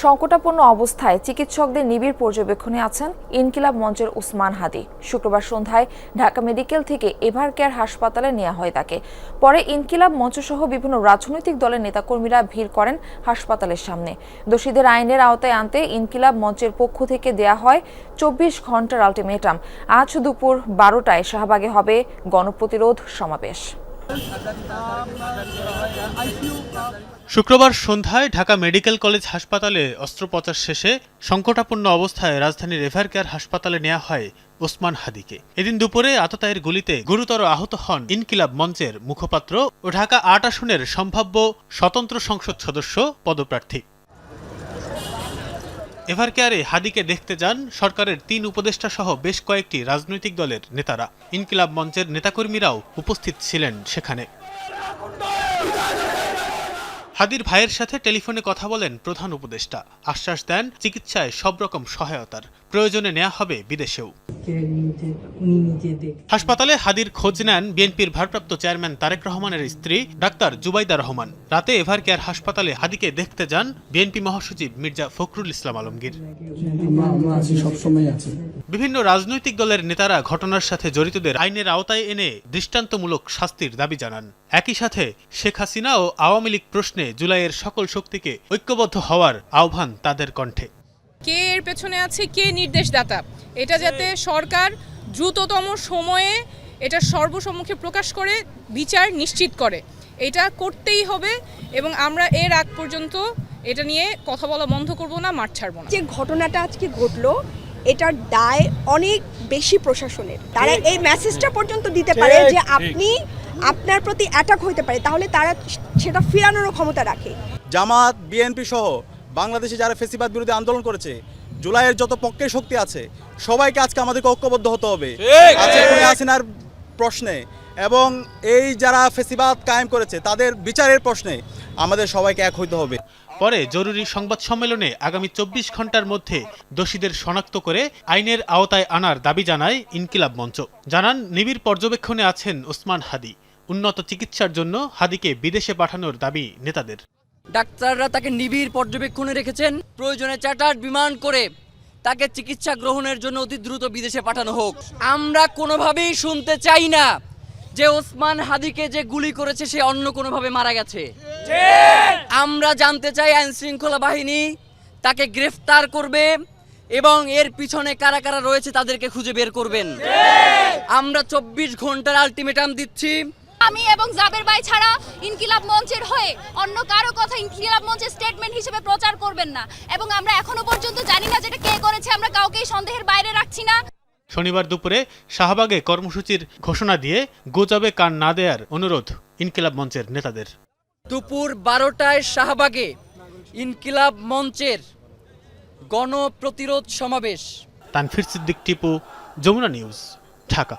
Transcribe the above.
সংকটাপন্ন অবস্থায় চিকিৎসকদের নিবিড় পর্যবেক্ষণে আছেন ইনকিলাব মঞ্চের ওসমান হাদি। শুক্রবার সন্ধ্যায় ঢাকা মেডিকেল থেকে এভার কেয়ার হাসপাতালে নেওয়া হয় তাকে। পরে ইনকিলাব মঞ্চসহ বিভিন্ন রাজনৈতিক দলের নেতাকর্মীরা ভিড় করেন হাসপাতালের সামনে। দোষীদের আইনের আওতায় আনতে ইনকিলাব মঞ্চের পক্ষ থেকে দেয়া হয় 24 ঘন্টার আলটিমেটাম। আজ দুপুর 12টায় শাহবাগে হবে গণপ্রতিরোধ সমাবেশ। শুক্রবার সন্ধ্যায় ঢাকা মেডিকেল কলেজ হাসপাতালে অস্ত্রোপচার শেষে সংকটাপন্ন অবস্থায় রাজধানীর এভার কেয়ার হাসপাতালে নেওয়া হয় ওসমান হাদিকে। এদিন দুপুরে আততায়ীর গুলিতে গুরুতর আহত হন ইনকিলাব মঞ্চের মুখপাত্র ও ঢাকা ৮ আসনের সম্ভাব্য স্বতন্ত্র সংসদ সদস্য পদপ্রার্থী। এভার কেয়ারে হাদিকে দেখতে যান সরকারের ৩ উপদেষ্টা সহ বেশ কয়েকটি রাজনৈতিক দলের নেতারা। ইনকিলাব মঞ্চের নেতাকর্মীরাও উপস্থিত ছিলেন সেখানে। হাদির ভাইয়ের সাথে টেলিফোনে কথা বলেন প্রধান উপদেষ্টা। আশ্বাস দেন চিকিৎসায় সব রকম সহায়তার, প্রয়োজনে নেওয়া হবে বিদেশেও। হাসপাতালে হাদির খোঁজ নেন বিএনপির ভারপ্রাপ্ত চেয়ারম্যান তারেক রহমানের স্ত্রী ডাক্তার জুবাইদা রহমান। রাতে এভার কেয়ার হাসপাতালে হাদিকে দেখতে যান বিএনপি মহাসচিব মির্জা ফখরুল ইসলাম আলমগীর। বিভিন্ন রাজনৈতিক দলের নেতারা ঘটনার সাথে জড়িতদের আইনের আওতায় এনে দৃষ্টান্তমূলক শাস্তির দাবি জানান। একই সাথে শেখ হাসিনা ও আওয়ামী লীগ প্রশ্নে জুলাইয়ের সকল শক্তিকে ঐক্যবদ্ধ হওয়ার আহ্বান তাদের কণ্ঠে। কে এর পেছনে আছে, কে নির্দেশদাতা, এটা যাতে সরকার দ্রুততম সময়ে এটা সর্বসম্মুখে প্রকাশ করে বিচার নিশ্চিত করে, এটা করতেই হবে। এবং আমরা এর আগ পর্যন্ত এটা নিয়ে কথা বলা বন্ধ করব না, মাঠ ছাড়ব না। যে ঘটনাটা আজকে ঘটলো, এটার দায় অনেক বেশি প্রশাসনের। তারা এই মেসেজটা পর্যন্ত দিতে পারে যে আপনি আপনার প্রতি অ্যাটাক হইতে পারে, তাহলে তারা সেটা ফিরানোর ক্ষমতা রাখে। জামাত, বিএনপি সহ বাংলাদেশে যারা ফ্যাসিবাদ বিরোধী আন্দোলন করেছে, জুলাইয়ের যত পক্ষের শক্তি আছে, সবাইকে আজকে আমাদেরকে ঐক্যবদ্ধ হতে হবে হাসিনার প্রশ্নে, এবং এই যারা ফ্যাসিবাদ কায়েম করেছে তাদের বিচারের প্রশ্নে আমাদের সবাইকে এক হইতে হবে। পরে জরুরি সংবাদ সম্মেলনে আগামী 24 ঘন্টার মধ্যে দোষীদের শনাক্ত করে আইনের আওতায় আনার দাবি জানায় ইনকিলাব মঞ্চ। জানান নিবিড় পর্যবেক্ষণে আছেন ওসমান হাদি। উন্নত চিকিৎসার জন্য হাদিকে বিদেশে পাঠানোর দাবি নেতাদের। ডাক্তাররা তাকে নিবিড় পর্যবেক্ষণে রেখেছেন। প্রয়োজনে চার্টার্ড বিমান করে তাকে চিকিৎসা গ্রহণের জন্য অতি দ্রুত বিদেশে পাঠানো হোক। আমরা কোনোভাবেই শুনতে চাই না যে ওসমান হাদিকে যে গুলি করেছে সে অন্য কোনোভাবে মারা গেছে। আমরা জানতে চাই আইন শৃঙ্খলা বাহিনী তাকে গ্রেফতার করবে এবং এর পিছনে কারা কারা রয়েছে তাদেরকে খুঁজে বের করবেন। আমরা 24 ঘন্টার আলটিমেটাম দিচ্ছি। আমি এবং জাবের ভাই ছাড়া ইনকিলাব মঞ্চের হয়ে অন্য কারো কথা ইনকিলাব মঞ্চের স্টেটমেন্ট হিসেবে প্রচার করবেন না। এবং আমরা এখনো পর্যন্ত জানি না যেটা কে করেছে, আমরা কাউকেই সন্দেহের বাইরে রাখছি না। শনিবার দুপুরে শাহবাগে কর্মসূচির ঘোষণা দিয়ে গুজবে কান না দেওয়ার অনুরোধ ইনকিলাব মঞ্চের নেতাদের। দুপুর 12টায় শাহবাগে ইনকিলাব মঞ্চের গণপ্রতিরোধ সমাবেশ। তানফির সিদ্দিক টিপু, যমুনা নিউজ, ঢাকা।